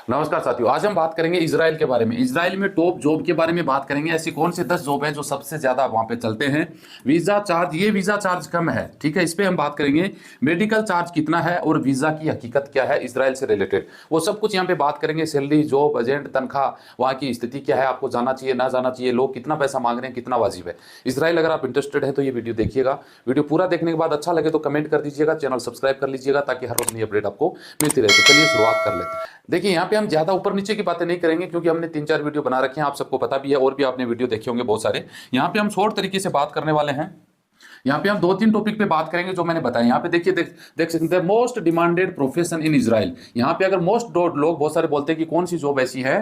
नमस्कार साथियों, आज हम बात करेंगे इजराइल के बारे में। इजराइल में टॉप जॉब के बारे में बात करेंगे। ऐसी कौन से 10 जॉब है जो सबसे ज्यादा वहां पे चलते हैं। वीजा चार्ज, ये वीजा चार्ज कम है, ठीक है, इस पे हम बात करेंगे। मेडिकल चार्ज कितना है और वीजा की हकीकत क्या है इजराइल से रिलेटेड, वो सब कुछ यहाँ पे बात करेंगे। सैलरी, जॉब, एजेंट, तनख्वाह, वहाँ की स्थिति क्या है, आपको जाना चाहिए ना जाना चाहिए, लोग कितना पैसा मांग रहे हैं, कितना वाजिब है। इजराइल अगर आप इंटरेस्टेड है तो ये वीडियो देखिएगा। वीडियो पूरा देखने के बाद अच्छा लगे तो कमेंट कर दीजिएगा, चैनल सब्सक्राइब कर लीजिएगा ताकि हर रोज नई अपडेट आपको मिलती रहे। तो चलिए शुरुआत कर लेते हैं। देखिए, यहाँ पे हम ज्यादा ऊपर नीचे की बातें नहीं करेंगे क्योंकि हमने 3-4 वीडियो बना रखे हैं, आप सबको पता भी है और भी आपने वीडियो देखे होंगे बहुत सारे। यहाँ पे हम शॉर्ट तरीके से बात करने वाले हैं। यहाँ पे हम 2-3 टॉपिक पे बात करेंगे जो मैंने बताया। यहाँ पे देखिए, देख सकते हैं most demanded profession in Israel. यहाँ पे अगर मोस्ट लोग बहुत सारे बोलते हैं कि कौन सी जॉब ऐसी है,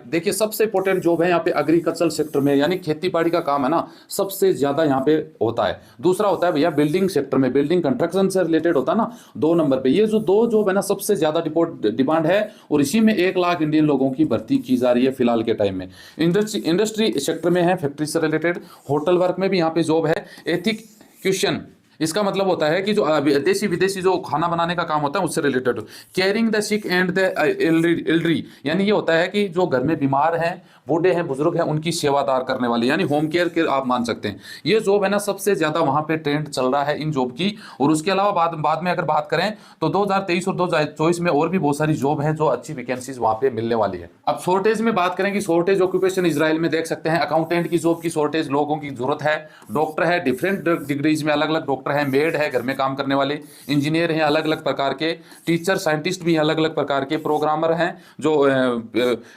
देखिए सबसे इंपॉर्टेंट जॉब है यहाँ पे एग्रीकल्चर सेक्टर में, यानी खेती बाड़ी का काम है ना, सबसे ज्यादा यहाँ पे होता है। दूसरा होता है भैया बिल्डिंग सेक्टर में, बिल्डिंग कंस्ट्रक्शन से रिलेटेड होता है ना, 2 नंबर पे। ये जो 2 जॉब है ना, सबसे ज्यादा डिमांड है और इसी में 1 लाख इंडियन लोगों की भर्ती की जा रही है फिलहाल के टाइम में। इंडस्ट्री सेक्टर में है, फैक्ट्री से रिलेटेड। होटल वर्क में भी यहाँ पे जॉब है। एथिक क्वेश्चन, इसका मतलब होता है कि जो देसी विदेशी जो खाना बनाने का काम होता है उससे related. Caring the sick and the elderly, यानी ये होता है कि जो घर में बीमार हैं, बूढ़े हैं, बुजुर्ग हैं, उनकी सेवादार करने वाले, यानी होम केयर के आप मान सकते हैं। ये जॉब है ना, सबसे ज्यादा वहां पे ट्रेंड चल रहा है इन जॉब की। और उसके अलावा बाद में अगर बात करें तो 2023 और 2024 में और भी बहुत सारी जॉब है जो अच्छी वैकेंसीज वहां पे मिलने वाली है। अब शॉर्टेज में बात करें कि शॉर्टेज ऑक्यूपेशन इजराइल में देख सकते हैं। अकाउंटेंट की जॉब की शॉर्टेज, लोगों की जरूरत है। डॉक्टर है, डिफरेंट डिग्रीज में अलग अलग डॉक्टर है। मेड है, घर में काम करने वाले। इंजीनियर हैं अलग अलग प्रकार के। टीचर, साइंटिस्ट भी अलग अलग प्रकार के। प्रोग्रामर हैं जो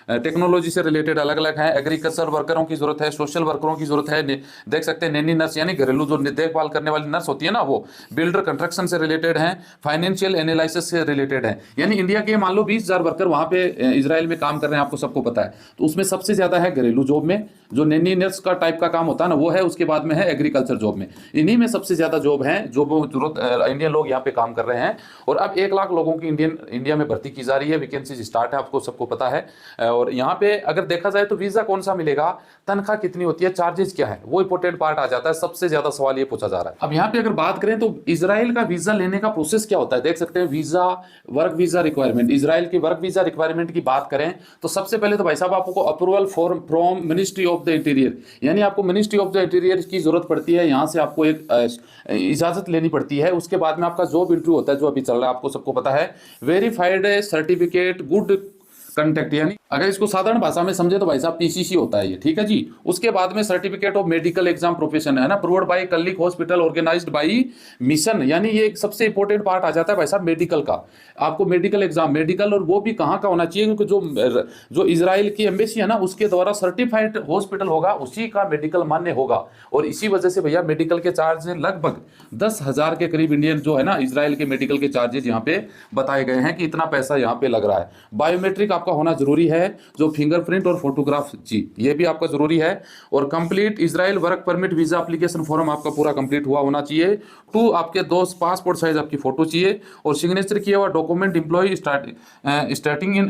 टेक्नोलॉजी से रिलेटेड अलग अलग हैं। एग्रीकल्चर वर्करों की जरूरत है। सोशल वर्करों की जरूरत है। देख सकते हैं नैनी नर्स, यानी घरेलू जो देखभाल करने वाली नर्स होती है ना, वो। बिल्डर, कंस्ट्रक्शन से रिलेटेड है। फाइनेंशियल एनालिसिस से रिलेटेड है। यानी इंडिया के मान लो 20,000 वर्कर वहां पे इजराइल में काम कर रहे हैं, आपको सबको पता है। तो उसमें सबसे ज्यादा है घरेलू जॉब में, जो नैनी नर्स का टाइप का काम होता है ना, वो है। उसके बाद में है एग्रीकल्चर जॉब में। इन्हीं में सबसे ज्यादा जॉब है जो जरूरत इंडियन लोग यहाँ पे काम कर रहे हैं। और अब 1 लाख लोगों की इंडिया में भर्ती की जा रही है। वैकेंसीज स्टार्ट है, आपको सबको पता है। और यहाँ पे अगर देखा जाए तो वीजा कौन सा मिलेगा, तनख्वाह कितनी होती है, चार्जेस क्या है, वो इंपॉर्टेंट पार्ट आ जाता है। सबसे ज्यादा सवाल ये पूछा जा रहा है। अब यहाँ पे अगर बात करें तो इजराइल का वीजा लेने का प्रोसेस क्या होता है, देख सकते हैं। Visa, work visa requirement. Israel की वर्क वीजा रिक्वायरमेंट की बात करें तो सबसे पहले तो भाई साहब आपको approval form from ministry of the interior, यानी आपको मिनिस्ट्री ऑफ द इंटीरियर की जरूरत पड़ती है। यहाँ से आपको एक इजाजत लेनी पड़ती है। उसके बाद में आपका जॉब इंटरव्यू होता है जो अभी चल रहा है, आपको सबको पता है। वेरीफाइड सर्टिफिकेट गुड कंटेक्ट, यानी अगर इसको साधारण भाषा में समझे तो भाई साहब पीसीसी होता है ये, ठीक है जी। उसके बाद में certificate of medical exam profession है ना, प्रूव्ड बाय कलिक हॉस्पिटल ऑर्गेनाइज्ड बाय मिशन, यानी ये एक सबसे इंपॉर्टेंट पार्ट आ जाता है भाई साहब मेडिकल का। आपको मेडिकल एग्जाम, मेडिकल, और वो भी कहाँ का होना चाहिए, क्योंकि जो इजराइल की एम्बेसी है ना उसके द्वारा सर्टिफाइड हॉस्पिटल होगा, उसी का मेडिकल मान्य होगा। और इसी वजह से भैया मेडिकल के चार्ज लगभग 10,000 के करीब इंडियन जो है ना इजराइल के मेडिकल के चार्जेज यहाँ पे बताए गए हैं कि इतना पैसा यहाँ पे लग रहा है। बायोमेट्रिक आपका होना जरूरी है, जो फिंगरप्रिंट और फोटोग्राफ जी, ये भी आपका जरूरी है। और complete Israel work permit visa application form आपका पूरा कंप्लीट हुआ होना चाहिए। 2 आपके 2 पासपोर्ट साइज आपकी फोटो चाहिए और सिग्नेचर किया हुआ document employ starting in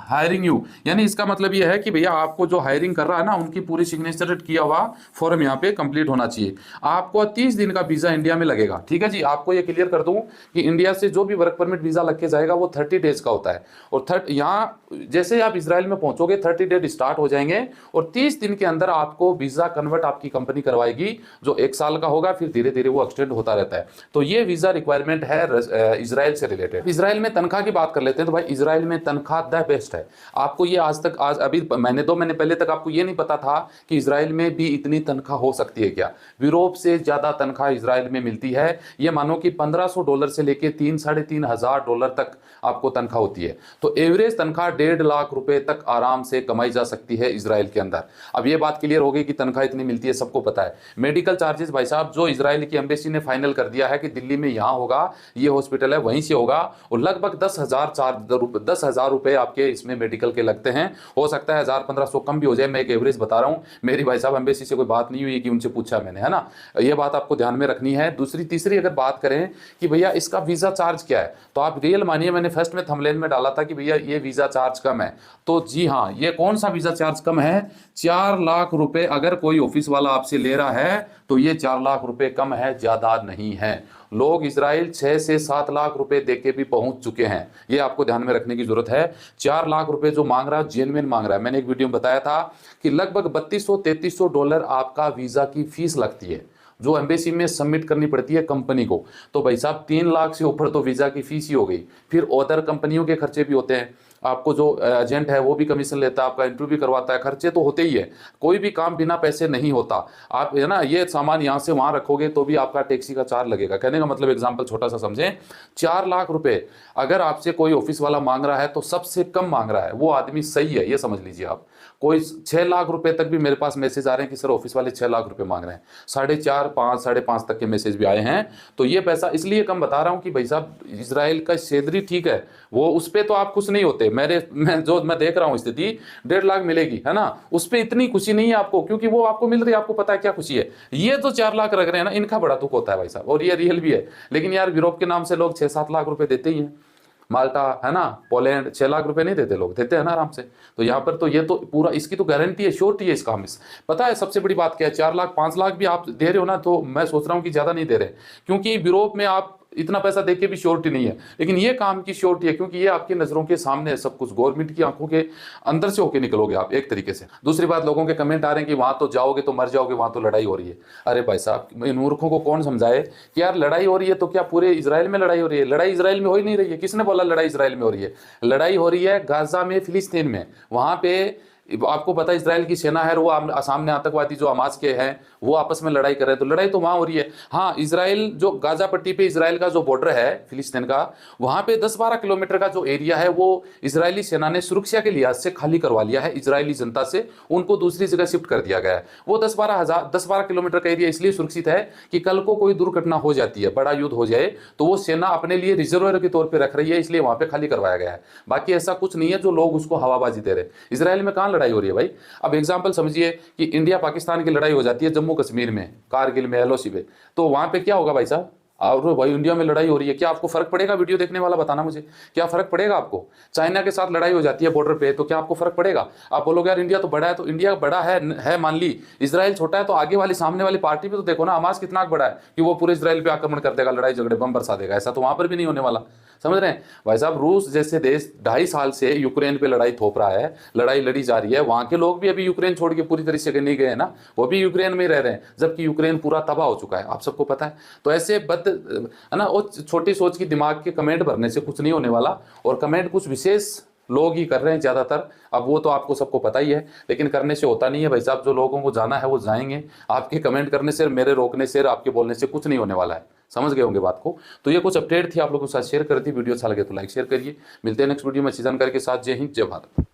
hiring you, यानी इसका मतलब ये है कि भैया आपको जो हायरिंग कर रहा है ना उनकी पूरी सिग्नेचर किया हुआ फॉर्म यहाँ पे कंप्लीट होना चाहिए। आपको 30 दिन का वीजा इंडिया में लगेगा, ठीक है जी। आपको ये क्लियर कर दूं कि इंडिया से जो भी वर्क परमिट वीजा लग के जाएगा वो 30 डेज का होता है। और यहाँ जैसे आप इजराइल में पहुंचोगे 30 डेज स्टार्ट हो जाएंगे और 30 दिन के अंदर आपको वीजा कन्वर्ट आपकी कंपनी करवाएगी, जो 1 साल का होगा, फिर धीरे धीरे वो एक्सटेंड होता रहता है। तो ये वीजा रिक्वायरमेंट है इजराइल से रिलेटेड। इजराइल में तनख्वाह की बात कर लेते हैं तो भाई इजराइल में तनख्वाह द बेस्ट है। आपको ये आज अभी 2 महीने पहले तक आपको ये नहीं पता था कि इजराइल में भी इतनी तनख्वाह हो सकती है क्या। यूरोप से ज्यादा तनख्वाह इजराइल में मिलती है। ये मानो कि $1,500 से लेके 3-3,500 डॉलर तक आपको तनख्वाह होती है। तो एवरेज तनख्वाह 1.5 लाख रुपए तक आराम से कमाई जा सकती है इजराइल के अंदर। अब ये बात क्लियर हो गई कि तनख्वाह इतनी मिलती है, सबको पता है। मेडिकल चार्जेस भाई साहब जो इजराइल की एम्बेसी ने फाइनल कर दिया है कि दिल्ली में यहाँ होगा, ये हॉस्पिटल है वहीं से होगा, और लगभग 10,000 रुपए आपके इसमें मेडिकल के लगते हैं। हो सकता है 1,000-1,500 कम भी हो जाए, मैं एक एवरेज बता रहा हूँ। मेरी भाई साहब एम्बेसी से कोई बात नहीं हुई कि उनसे पूछा मैंने, है ना। ये बात आपको ध्यान में रखनी है। तीसरी अगर बात करें कि भैया इसका वीजा चार्ज क्या है, तो आप रियल मानिए, मैंने फर्स्ट में थंबनेल में डाला था कि भैया ये वीजा चार्ज कम है। तो जी हाँ, ये कौन सा वीजा चार्ज कम है? 4 लाख रुपए अगर कोई ऑफिस वाला आपसे ले रहा है तो ये 4 लाख रुपए कम है, ज्यादा नहीं है। लोग इजराइल 6 से 7 लाख रुपए देके भी पहुंच चुके हैं, ये आपको ध्यान में रखने की जरूरत है। 4 लाख रुपए जो मांग रहा है जेन्युइन मांग रहा है। मैंने एक वीडियो में बताया था कि लगभग $3200-3300 आपका वीजा की फीस लगती है, जो एम्बेसी में सबमिट करनी पड़ती है कंपनी को। तो भाई साहब 3 लाख से ऊपर तो वीजा की फीस ही हो गई। फिर अदर कंपनियों के खर्चे भी होते हैं, आपको जो एजेंट है वो भी कमीशन लेता है, आपका इंटरव्यू भी करवाता है, खर्चे तो होते ही है। कोई भी काम बिना पैसे नहीं होता। आप है ना, ये सामान यहाँ से वहाँ रखोगे तो भी आपका टैक्सी का चार्ज लगेगा। कहने का मतलब एग्जाम्पल छोटा सा समझें, 4 लाख रुपए अगर आपसे कोई ऑफिस वाला मांग रहा है तो सबसे कम मांग रहा है, वो आदमी सही है, ये समझ लीजिए आप। कोई 6 लाख रुपए तक भी मेरे पास मैसेज आ रहे हैं कि सर ऑफिस वाले 6 लाख रुपए मांग रहे हैं, 4.5 5 5.5 तक के मैसेज भी आए हैं। तो ये पैसा इसलिए कम बता रहा हूँ कि भाई साहब इजराइल का सैलरी ठीक है, वो उस पर तो आप खुश नहीं होते। मैं देख रहा हूँ स्थिति 1.5 लाख मिलेगी है ना, उस पर इतनी खुशी नहीं है आपको, क्योंकि वो आपको मिल रही है, आपको पता है क्या खुशी है। ये तो 4 लाख रख रहे हैं ना, इनका बड़ा दुख होता है भाई साहब, और ये रियल भी है। लेकिन यार यूरोप के नाम से लोग 6-7 लाख रुपए देते ही हैं। माल्टा है ना, पोलैंड 6 लाख रुपए नहीं देते लोग, देते हैं ना आराम से। तो यहाँ पर तो ये तो पूरा इसकी तो गारंटी है, श्योरिटी है इसका। हम पता है सबसे बड़ी बात क्या है, 4 लाख 5 लाख भी आप दे रहे हो ना, तो मैं सोच रहा हूँ कि ज़्यादा नहीं दे रहे, क्योंकि यूरोप में आप इतना पैसा देके भी श्योरिटी नहीं है। लेकिन ये काम की श्योरिटी है, क्योंकि ये आपकी नज़रों के सामने है सब कुछ, गवर्नमेंट की आंखों के अंदर से होके निकलोगे आप एक तरीके से। दूसरी बात, लोगों के कमेंट आ रहे हैं कि वहाँ तो जाओगे तो मर जाओगे, वहाँ तो लड़ाई हो रही है। अरे भाई साहब, इन मूर्खों को कौन समझाए कि यार लड़ाई हो रही है तो क्या पूरे इजराइल में लड़ाई हो रही है? लड़ाई इजराइल में हो ही नहीं रही है। किसने बोला लड़ाई इजराइल में हो रही है? लड़ाई हो रही है गाजा में, फिलिस्तीन में। वहाँ पे आपको पता है इजराइल की सेना है, वो सामने आतंकवादी जो हमास के हैं वो आपस में लड़ाई कर रहे हैं, तो लड़ाई तो वहाँ हो रही है। हाँ, इजराइल जो गाजा पट्टी पे इजराइल का जो बॉर्डर है फिलिस्तीन का, वहाँ पे 10-12 किलोमीटर का जो एरिया है वो इजरायली सेना ने सुरक्षा के लिहाज से खाली करवा लिया है इजरायली जनता से, उनको दूसरी जगह शिफ्ट कर दिया गया है। वो 10-12 किलोमीटर का एरिया इसलिए सुरक्षित है कि कल को कोई दुर्घटना हो जाती है, बड़ा युद्ध हो जाए, तो वो सेना अपने लिए रिजर्वर के तौर पर रख रही है, इसलिए वहाँ पे खाली करवाया गया है। बाकी ऐसा कुछ नहीं है जो लोग उसको हवाबाजी दे रहे। इजराइल में कहाँ लड़ाई हो रही है भाई? अब एग्जाम्पल समझिए कि इंडिया पाकिस्तान की लड़ाई हो जाती है जम्मू कश्मीर में, कारगिल में, एलओसी पे, तो वहां पे क्या होगा भाई साहब? और भाई इंडिया में लड़ाई हो रही है, क्या आपको फर्क पड़ेगा? वीडियो देखने वाला बताना मुझे, क्या फर्क पड़ेगा आपको? चाइना के साथ लड़ाई हो जाती है बॉर्डर पे, तो क्या आपको फर्क पड़ेगा? आप बोलोगे यार इंडिया तो बड़ा है, तो इंडिया बड़ा है मान ली, इजराइल छोटा है, तो आगे वाली सामने वाली पार्टी पे तो देखो ना, हमास कितना बड़ा है कि वो पूरे इजराइल पे आक्रमण कर देगा, लड़ाई झगड़े बम बरसा देगा। ऐसा तो वहां पर भी नहीं होने वाला, समझ रहे हैं भाई साहब? रूस जैसे देश 2.5 साल से यूक्रेन पे लड़ाई थोप रहा है, लड़ाई लड़ी जा रही है, वहां के लोग भी अभी यूक्रेन छोड़ के पूरी तरह से नहीं गए ना, वो भी यूक्रेन में ही रह रहे हैं, जबकि यूक्रेन पूरा तबाह हो चुका है, आप सबको पता है। तो ऐसे है ना, वो छोटी सोच की दिमाग के कमेंट भरने से कुछ नहीं होने वाला, और कमेंट कुछ विशेष लोग ही कर रहे हैं ज़्यादातर। अब वो तो आपको सबको पता ही है, लेकिन करने से होता नहीं है भाई साहब। जो लोगों को जाना है वो जाएंगे, आपके कमेंट करने से, मेरे रोकने से, आपके बोलने से कुछ नहीं होने वाला है। समझ गए होंगे बात को? तो ये कुछ अपडेट थी, आप लोगों के साथ शेयर कर दी। वीडियो अच्छा लगे तो लाइक शेयर करिए। मिलते हैं नेक्स्ट वीडियो में अच्छी जानकारी के साथ। जय हिंद, जय भारत।